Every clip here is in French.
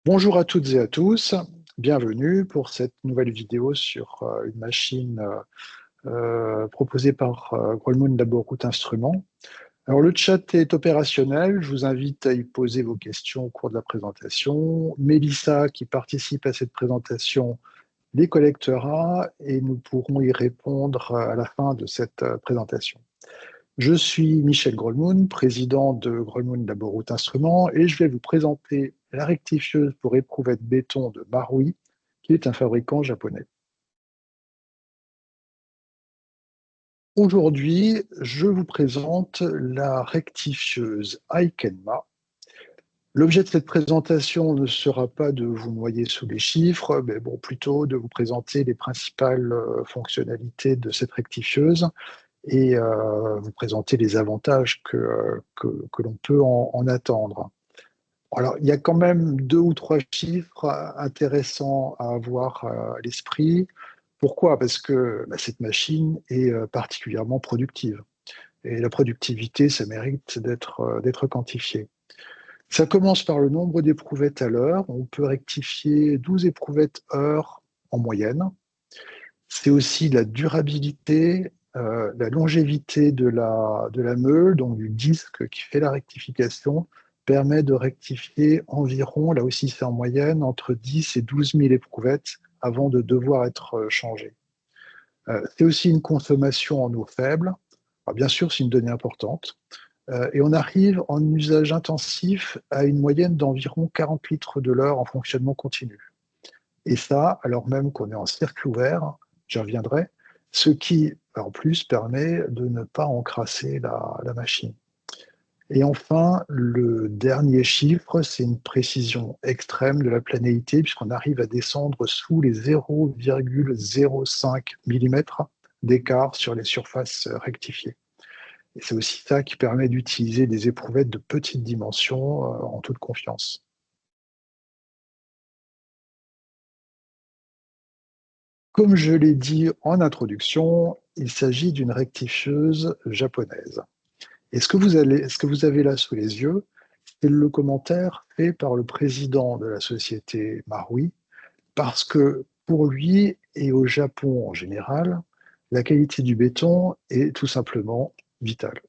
Bonjour à toutes et à tous, bienvenue pour cette nouvelle vidéo sur une machine proposée par Grollmund Laboroute Instruments. Alors le chat est opérationnel, je vous invite à y poser vos questions au cours de la présentation. Mélissa, qui participe à cette présentation, les collectera et nous pourrons y répondre à la fin de cette présentation. Je suis Michel Grollmund, président de Grollmund Laboroute Instruments, et je vais vous présenter la rectifieuse pour éprouvettes béton de Marui, qui est un fabricant japonais. Aujourd'hui, je vous présente la rectifieuse Aikenma. L'objet de cette présentation ne sera pas de vous noyer sous les chiffres, mais bon, plutôt de vous présenter les principales fonctionnalités de cette rectifieuse et vous présenter les avantages que l'on peut en attendre. Alors, il y a quand même deux ou trois chiffres intéressants à avoir à l'esprit. Pourquoi? Parce que cette machine est particulièrement productive. Et la productivité, ça mérite d'être quantifié. Ça commence par le nombre d'éprouvettes à l'heure. On peut rectifier 12 éprouvettes heure en moyenne. C'est aussi la durabilité, la longévité de la meule, donc du disque qui fait la rectification, permet de rectifier environ, là aussi c'est en moyenne, entre 10 et 12 000 éprouvettes avant de devoir être changé. C'est aussi une consommation en eau faible. Alors, bien sûr, c'est une donnée importante. Et on arrive en usage intensif à une moyenne d'environ 40 litres de l'heure en fonctionnement continu. Et ça, alors même qu'on est en circuit ouvert, j'y reviendrai, ce qui, en plus, permet de ne pas encrasser la machine. Et enfin, le dernier chiffre, c'est une précision extrême de la planéité, puisqu'on arrive à descendre sous les 0,05 mm d'écart sur les surfaces rectifiées. Et c'est aussi ça qui permet d'utiliser des éprouvettes de petite dimension en toute confiance. Comme je l'ai dit en introduction, il s'agit d'une rectifieuse japonaise. Et ce que vous avez là sous les yeux, c'est le commentaire fait par le président de la société Marui, parce que pour lui et au Japon en général, la qualité du béton est tout simplement vitale.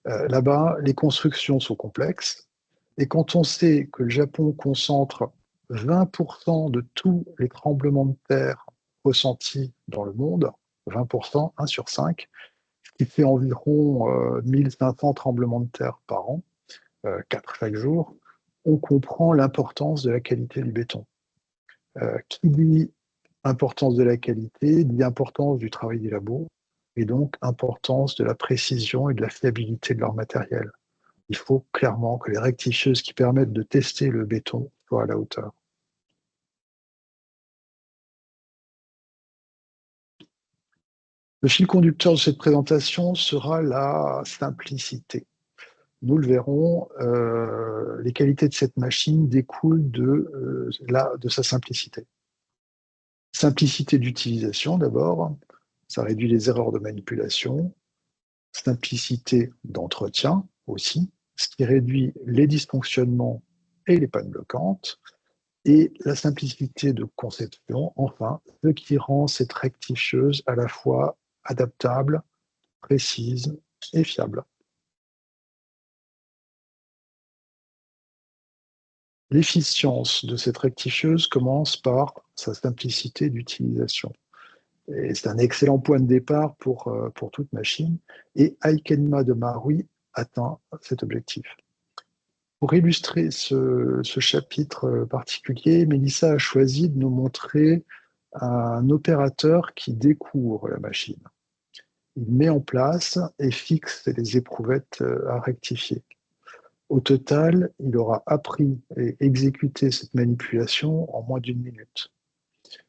Là-bas, les constructions sont complexes, et quand on sait que le Japon concentre 20% de tous les tremblements de terre ressentis dans le monde, 20%, 1 sur 5, ce qui fait environ 1500 tremblements de terre par an, 4 chaque jour, on comprend l'importance de la qualité du béton. Qui dit importance de la qualité, dit importance du travail des labos, et donc importance de la précision et de la fiabilité de leur matériel. Il faut clairement que les rectifieuses qui permettent de tester le béton soient à la hauteur. Le fil conducteur de cette présentation sera la simplicité. Nous le verrons, les qualités de cette machine découlent de sa simplicité. Simplicité d'utilisation d'abord, ça réduit les erreurs de manipulation. Simplicité d'entretien aussi, ce qui réduit les dysfonctionnements et les pannes bloquantes. Et la simplicité de conception, enfin, ce qui rend cette rectifieuse à la fois adaptable, précise et fiable. L'efficience de cette rectifieuse commence par sa simplicité d'utilisation. Et c'est un excellent point de départ pour toute machine. Et Aikenma de Marui atteint cet objectif. Pour illustrer ce chapitre particulier, Mélissa a choisi de nous montrer un opérateur qui découvre la machine. Il met en place et fixe les éprouvettes à rectifier. Au total, il aura appris et exécuté cette manipulation en moins d'une minute.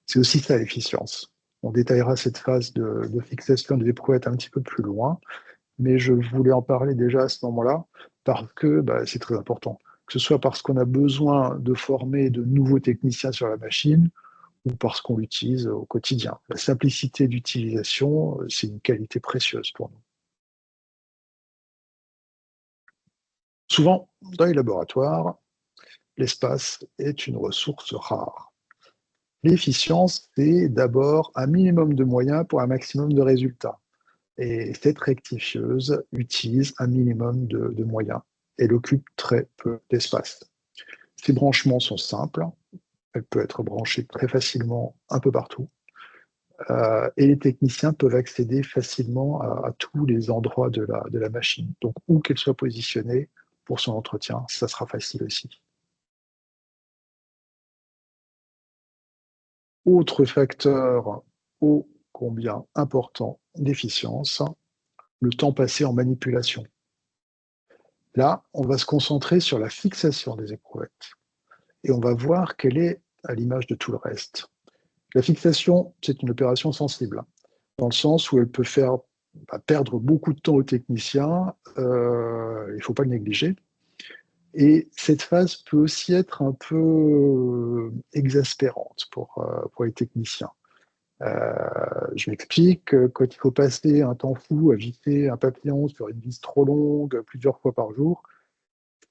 C'est aussi ça l'efficience. On détaillera cette phase de fixation des éprouvettes un petit peu plus loin, mais je voulais en parler déjà à ce moment-là parce que c'est très important. Que ce soit parce qu'on a besoin de former de nouveaux techniciens sur la machine ou parce qu'on l'utilise au quotidien. La simplicité d'utilisation, c'est une qualité précieuse pour nous. Souvent, dans les laboratoires, l'espace est une ressource rare. L'efficience, c'est d'abord un minimum de moyens pour un maximum de résultats. Et cette rectifieuse utilise un minimum de moyens. Elle occupe très peu d'espace. Ces branchements sont simples. Elle peut être branchée très facilement un peu partout. Et les techniciens peuvent accéder facilement à tous les endroits de la machine. Donc, où qu'elle soit positionnée pour son entretien, ça sera facile aussi. Autre facteur ô combien important d'efficience, le temps passé en manipulation. Là, on va se concentrer sur la fixation des éprouvettes et on va voir quelle est à l'image de tout le reste. La fixation, c'est une opération sensible, dans le sens où elle peut faire perdre beaucoup de temps aux techniciens, il ne faut pas le négliger. Et cette phase peut aussi être un peu exaspérante pour les techniciens. Euh, je m'explique, quand il faut passer un temps fou à visser un papillon sur une vis trop longue plusieurs fois par jour,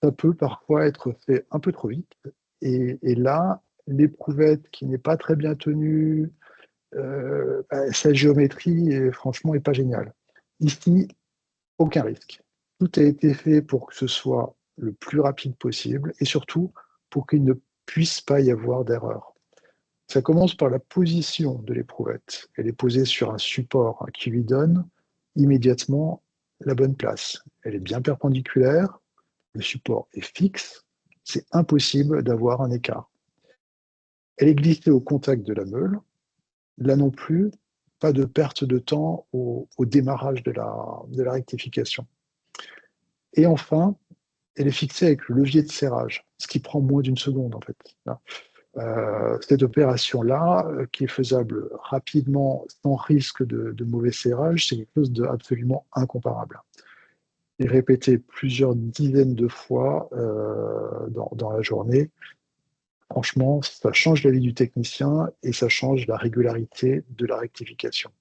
ça peut parfois être fait un peu trop vite. Et là, l'éprouvette qui n'est pas très bien tenue, sa géométrie, franchement, n'est pas géniale. Ici, aucun risque. Tout a été fait pour que ce soit le plus rapide possible et surtout pour qu'il ne puisse pas y avoir d'erreur. Ça commence par la position de l'éprouvette. Elle est posée sur un support qui lui donne immédiatement la bonne place. Elle est bien perpendiculaire, le support est fixe, c'est impossible d'avoir un écart. Elle est glissée au contact de la meule. Là non plus, pas de perte de temps au démarrage de la rectification. Et enfin, elle est fixée avec le levier de serrage, ce qui prend moins d'une seconde en fait. Cette opération-là, qui est faisable rapidement, sans risque de mauvais serrage, c'est quelque chose d'absolument incomparable. Et répété plusieurs dizaines de fois dans la journée, franchement, ça change la vie du technicien et ça change la régularité de la rectification.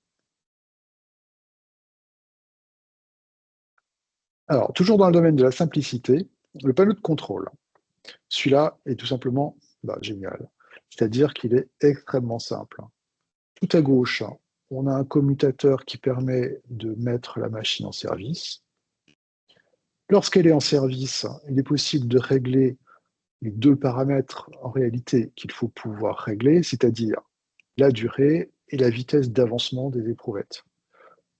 Alors, toujours dans le domaine de la simplicité, le panneau de contrôle. Celui-là est tout simplement génial. C'est-à-dire qu'il est extrêmement simple. Tout à gauche, on a un commutateur qui permet de mettre la machine en service. Lorsqu'elle est en service, il est possible de régler les deux paramètres en réalité qu'il faut pouvoir régler, c'est-à-dire la durée et la vitesse d'avancement des éprouvettes.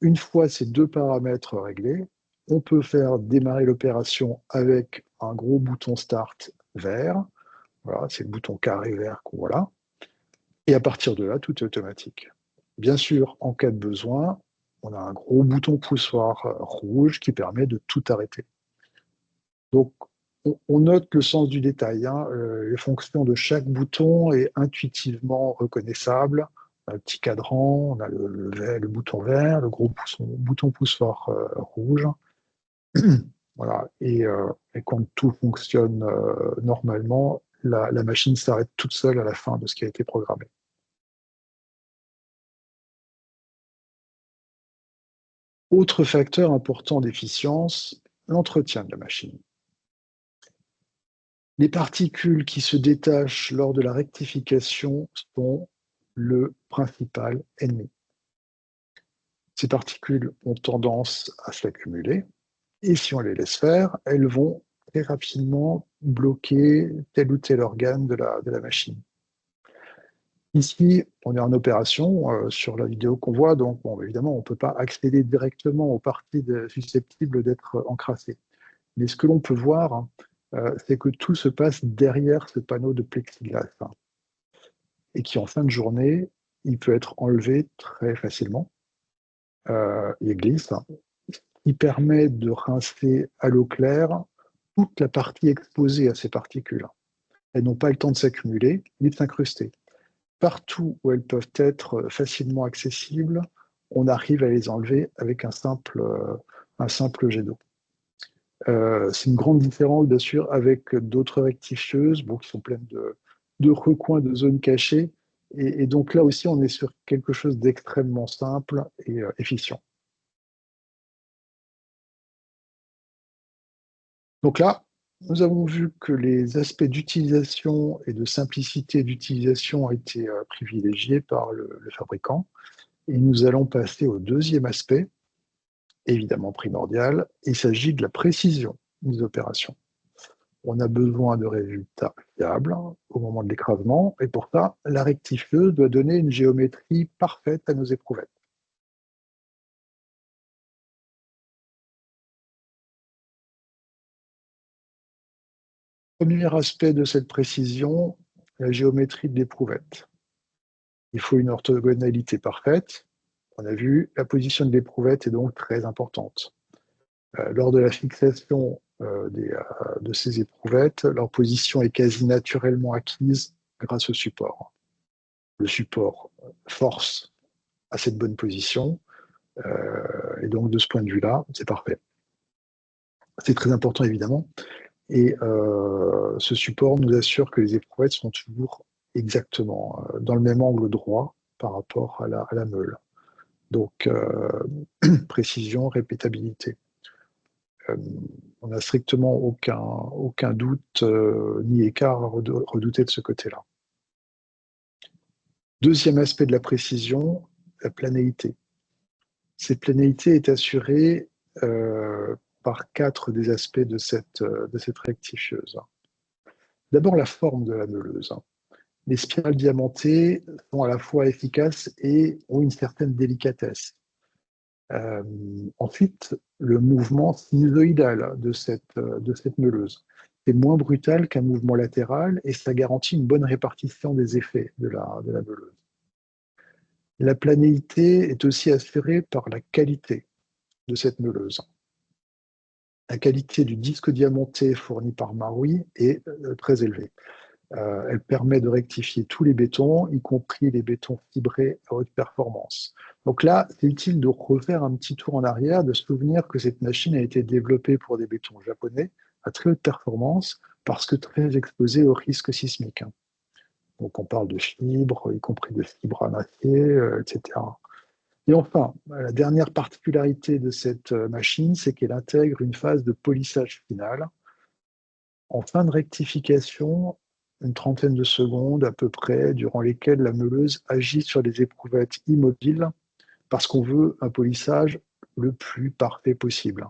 Une fois ces deux paramètres réglés, on peut faire démarrer l'opération avec un gros bouton Start vert. Voilà, c'est le bouton carré vert qu'on voit là. Et à partir de là, tout est automatique. Bien sûr, en cas de besoin, on a un gros bouton poussoir rouge qui permet de tout arrêter. Donc, on note le sens du détail. Les fonctions de chaque bouton est intuitivement reconnaissable. On a le petit cadran, on a le bouton vert, le gros bouton poussoir rouge. Voilà. Et quand tout fonctionne normalement, la machine s'arrête toute seule à la fin de ce qui a été programmé. Autre facteur important d'efficience, l'entretien de la machine. Les particules qui se détachent lors de la rectification sont le principal ennemi. Ces particules ont tendance à s'accumuler et si on les laisse faire, elles vont très rapidement bloquer tel ou tel organe de la machine. Ici, on est en opération sur la vidéo qu'on voit, donc évidemment, on ne peut pas accéder directement aux parties susceptibles d'être encrassées. Mais ce que l'on peut voir, c'est que tout se passe derrière ce panneau de plexiglas et qui, en fin de journée, il peut être enlevé très facilement. Il glisse, qui permet de rincer à l'eau claire toute la partie exposée à ces particules. Elles n'ont pas le temps de s'accumuler ni de s'incruster. Partout où elles peuvent être facilement accessibles, on arrive à les enlever avec un simple jet d'eau. C'est une grande différence, bien sûr, avec d'autres rectifieuses qui sont pleines de recoins, de zones cachées. Et donc là aussi, on est sur quelque chose d'extrêmement simple et efficient. Donc là, nous avons vu que les aspects d'utilisation et de simplicité d'utilisation ont été privilégiés par le fabricant. Et nous allons passer au deuxième aspect, évidemment primordial. Il s'agit de la précision des opérations. On a besoin de résultats fiables au moment de l'écrasement, et pour ça, la rectifieuse doit donner une géométrie parfaite à nos éprouvettes. Premier aspect de cette précision, la géométrie de l'éprouvette. Il faut une orthogonalité parfaite. On a vu, la position de l'éprouvette est donc très importante. Lors de la fixation de ces éprouvettes, leur position est quasi naturellement acquise grâce au support. Le support force à cette bonne position, et donc de ce point de vue-là, c'est parfait. C'est très important évidemment, et ce support nous assure que les éprouvettes sont toujours exactement dans le même angle droit par rapport à la meule. Donc, précision, répétabilité. On n'a strictement aucun doute ni écart à redouter de ce côté-là. Deuxième aspect de la précision, la planéité. Cette planéité est assurée par 4 des aspects de cette rectifieuse. D'abord, la forme de la meuleuse. Les spirales diamantées sont à la fois efficaces et ont une certaine délicatesse. Ensuite, le mouvement sinusoïdal de cette meuleuse. C'est moins brutal qu'un mouvement latéral et ça garantit une bonne répartition des effets de la meuleuse. La planéité est aussi assurée par la qualité de cette meuleuse. La qualité du disque diamanté fourni par Marui est très élevée. Elle permet de rectifier tous les bétons, y compris les bétons fibrés à haute performance. Donc là, c'est utile de refaire un petit tour en arrière, de se souvenir que cette machine a été développée pour des bétons japonais à très haute performance, parce que très exposés au risque sismique. Donc on parle de fibres, y compris de fibres en acier, etc. Et enfin, la dernière particularité de cette machine, c'est qu'elle intègre une phase de polissage final. En fin de rectification, une trentaine de secondes à peu près, durant lesquelles la meuleuse agit sur les éprouvettes immobiles, parce qu'on veut un polissage le plus parfait possible,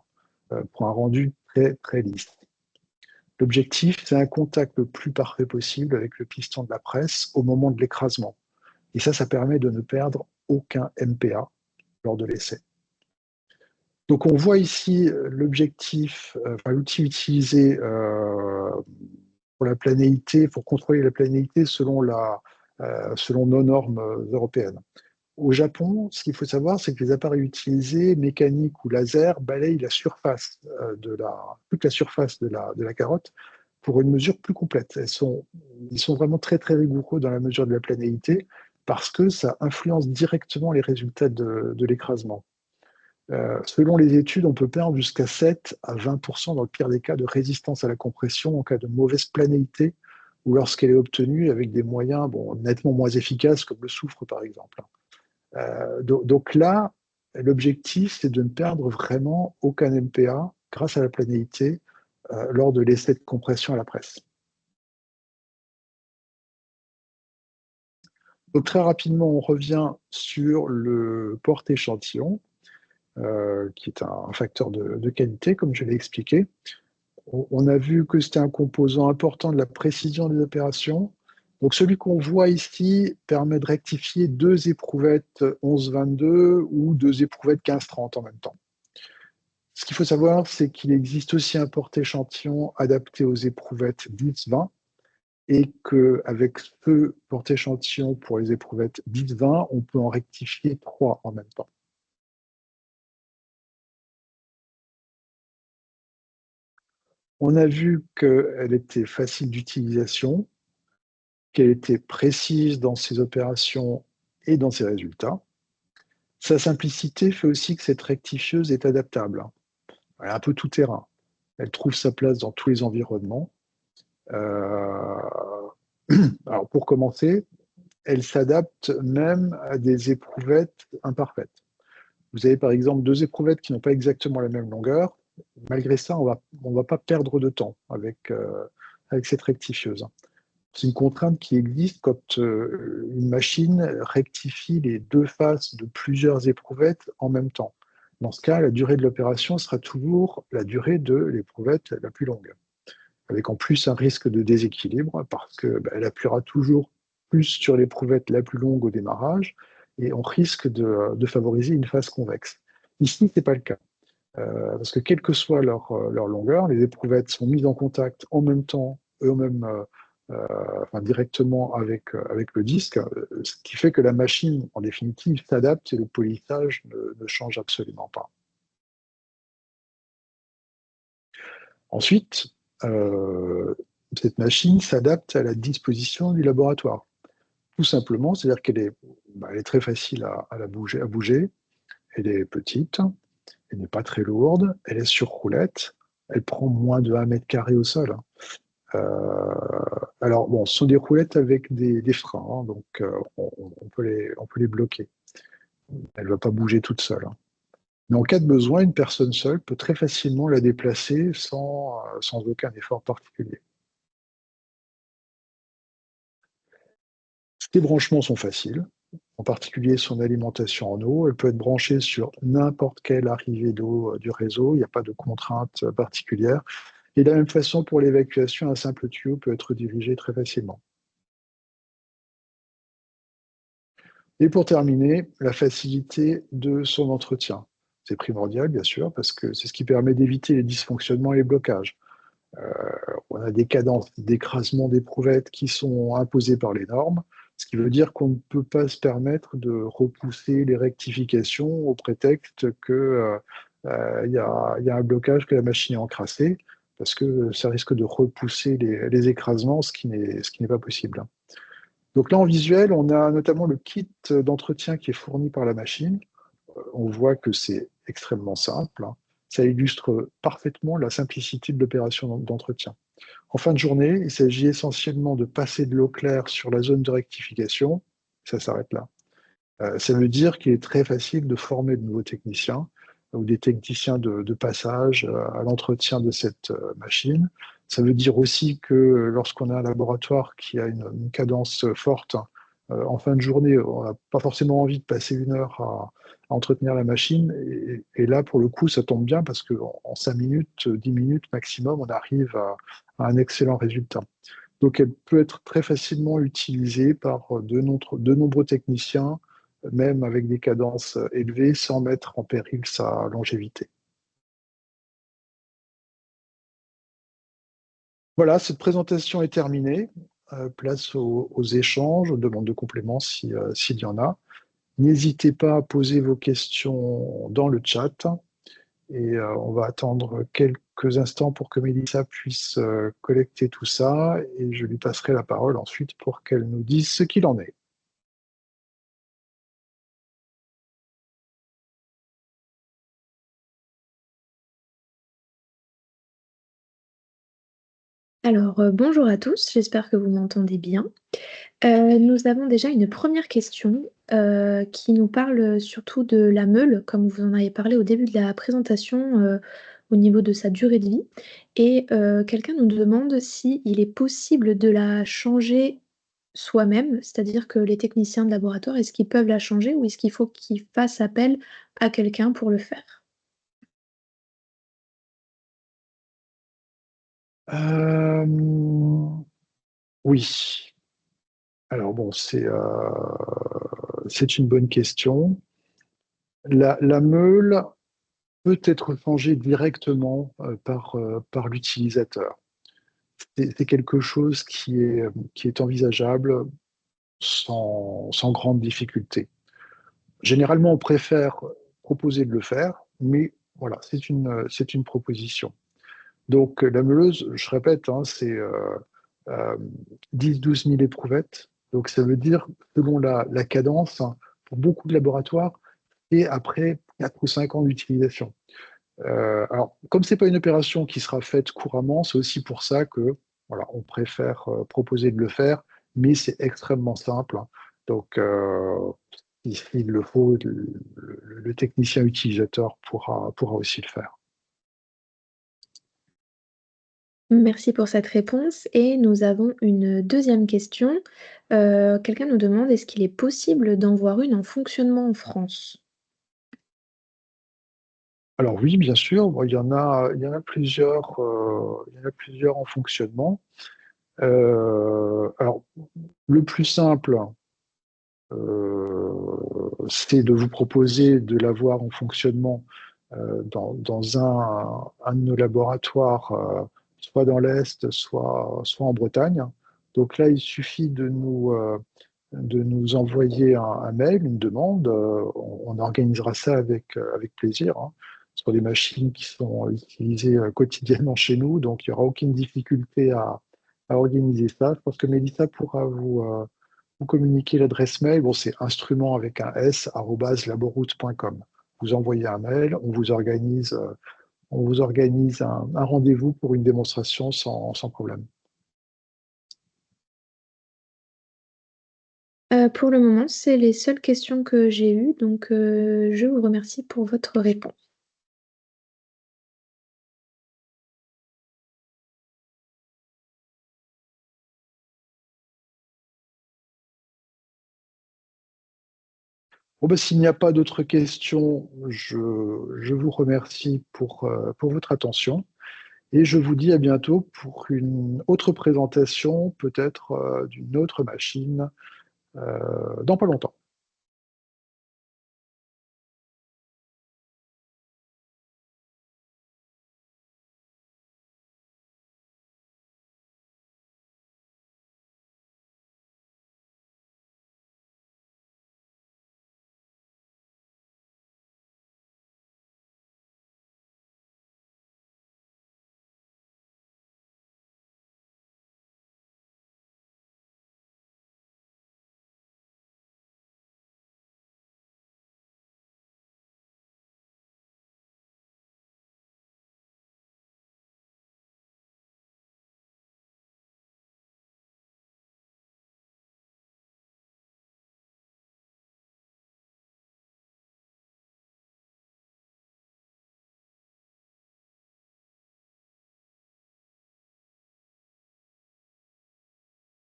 pour un rendu très, très lisse. L'objectif, c'est un contact le plus parfait possible avec le piston de la presse au moment de l'écrasement. Et ça permet de ne perdre aucun MPa lors de l'essai. Donc on voit ici l'objectif, l'outil utilisé pour la planéité, pour contrôler la planéité selon nos normes européennes. Au Japon, ce qu'il faut savoir, c'est que les appareils utilisés, mécaniques ou laser, balayent la surface toute la surface de la carotte pour une mesure plus complète. Ils sont vraiment très très rigoureux dans la mesure de la planéité parce que ça influence directement les résultats de l'écrasement. Selon les études, on peut perdre jusqu'à 7 à 20% dans le pire des cas de résistance à la compression en cas de mauvaise planéité ou lorsqu'elle est obtenue avec des moyens nettement moins efficaces comme le soufre par exemple. Donc là, l'objectif, c'est de ne perdre vraiment aucun MPa grâce à la planéité lors de l'essai de compression à la presse. Donc très rapidement, on revient sur le porte-échantillon, qui est un facteur de qualité, comme je l'ai expliqué. On a vu que c'était un composant important de la précision des opérations. Donc celui qu'on voit ici permet de rectifier 2 éprouvettes 11-22 ou 2 éprouvettes 15-30 en même temps. Ce qu'il faut savoir, c'est qu'il existe aussi un porte-échantillon adapté aux éprouvettes 10-20 et qu'avec ce porte-échantillon pour les éprouvettes 10-20, on peut en rectifier 3 en même temps. On a vu qu'elle était facile d'utilisation, qu'elle était précise dans ses opérations et dans ses résultats. Sa simplicité fait aussi que cette rectifieuse est adaptable. Elle est un peu tout terrain. Elle trouve sa place dans tous les environnements. Alors pour commencer, elle s'adapte même à des éprouvettes imparfaites. Vous avez par exemple 2 éprouvettes qui n'ont pas exactement la même longueur. Malgré ça, on va pas perdre de temps avec cette rectifieuse. C'est une contrainte qui existe quand une machine rectifie les deux faces de plusieurs éprouvettes en même temps. Dans ce cas, la durée de l'opération sera toujours la durée de l'éprouvette la plus longue, avec en plus un risque de déséquilibre parce qu'elle appuiera toujours plus sur l'éprouvette la plus longue au démarrage et on risque de favoriser une face convexe. Ici, ce n'est pas le cas. Parce que quelle que soit leur longueur, les éprouvettes sont mises en contact en même temps, eux-mêmes, enfin, directement avec le disque, ce qui fait que la machine, en définitive, s'adapte et le polissage ne change absolument pas. Ensuite, euh, cette machine s'adapte à la disposition du laboratoire. Tout simplement, c'est-à-dire elle est très facile à bouger, elle est petite, elle n'est pas très lourde, elle est sur roulette, elle prend moins de 1 mètre carré au sol, hein. Alors, bon, ce sont des roulettes avec des freins, hein, donc on peut les bloquer. Elle ne va pas bouger toute seule, hein. Mais en cas de besoin, une personne seule peut très facilement la déplacer sans aucun effort particulier. Les branchements sont faciles, en particulier son alimentation en eau. Elle peut être branchée sur n'importe quelle arrivée d'eau du réseau, il n'y a pas de contrainte particulière. Et de la même façon, pour l'évacuation, un simple tuyau peut être dirigé très facilement. Et pour terminer, la facilité de son entretien. C'est primordial, bien sûr, parce que c'est ce qui permet d'éviter les dysfonctionnements et les blocages. Euh, on a des cadences d'écrasement d'éprouvettes qui sont imposées par les normes, ce qui veut dire qu'on ne peut pas se permettre de repousser les rectifications au prétexte qu'il y a un blocage, que la machine est encrassée, parce que ça risque de repousser les écrasements, ce qui n'est pas possible. Donc là, en visuel, on a notamment le kit d'entretien qui est fourni par la machine. On voit que c'est extrêmement simple, hein. Ça illustre parfaitement la simplicité de l'opération d'entretien. En fin de journée, il s'agit essentiellement de passer de l'eau claire sur la zone de rectification. Ça s'arrête là. Ça veut dire qu'il est très facile de former de nouveaux techniciens ou des techniciens de passage à l'entretien de cette machine. Ça veut dire aussi que lorsqu'on a un laboratoire qui a une cadence forte, en fin de journée, on n'a pas forcément envie de passer 1 heure à entretenir la machine. Et là, pour le coup, ça tombe bien parce qu'en 5 minutes, 10 minutes maximum, on arrive à un excellent résultat. Donc, elle peut être très facilement utilisée par de nombreux techniciens, même avec des cadences élevées, sans mettre en péril sa longévité. Voilà, cette présentation est terminée. Place aux échanges, aux demandes de compléments s'il y en a. N'hésitez pas à poser vos questions dans le chat et on va attendre quelques instants pour que Mélissa puisse collecter tout ça et je lui passerai la parole ensuite pour qu'elle nous dise ce qu'il en est. Alors, bonjour à tous, j'espère que vous m'entendez bien. Nous avons déjà une première question qui nous parle surtout de la meule, comme vous en avez parlé au début de la présentation, au niveau de sa durée de vie. Et quelqu'un nous demande si il est possible de la changer soi-même, c'est-à-dire que les techniciens de laboratoire, est-ce qu'ils peuvent la changer ou est-ce qu'il faut qu'ils fassent appel à quelqu'un pour le faire? Euh, oui. Alors bon, c'est une bonne question. La meule peut être changée directement par l'utilisateur. C'est quelque chose qui est envisageable sans grande difficulté. Généralement, on préfère proposer de le faire, mais voilà, c'est une proposition. Donc, la meuleuse, je répète, hein, c'est 10-12 000 éprouvettes. Donc, ça veut dire, selon la cadence, hein, pour beaucoup de laboratoires, et après 4 ou 5 ans d'utilisation. Alors, comme ce n'est pas une opération qui sera faite couramment, c'est aussi pour ça que voilà, on préfère proposer de le faire, mais c'est extrêmement simple, hein. Donc, s'il le faut, le technicien utilisateur pourra aussi le faire. Merci pour cette réponse et nous avons une deuxième question. Quelqu'un nous demande: «Est-ce qu'il est possible d'en voir une en fonctionnement en France?» Alors oui, bien sûr, bon, il y en a plusieurs en fonctionnement. Alors, le plus simple, c'est de vous proposer de l'avoir en fonctionnement dans un de nos laboratoires, soit dans l'Est, soit en Bretagne. Donc là, il suffit de nous envoyer un mail, une demande. On organisera ça avec plaisir, hein. Ce sont des machines qui sont utilisées quotidiennement chez nous, donc il n'y aura aucune difficulté à organiser ça. Je pense que Mélissa pourra vous communiquer l'adresse mail. Bon, c'est instrument avec un S, arobase laboroute.com. Vous envoyez un mail, on vous organise un rendez-vous pour une démonstration sans problème. Pour le moment, c'est les seules questions que j'ai eues, donc je vous remercie pour votre réponse. Bon, ben, s'il n'y a pas d'autres questions, je vous remercie pour votre attention et je vous dis à bientôt pour une autre présentation, peut-être d'une autre machine, dans pas longtemps.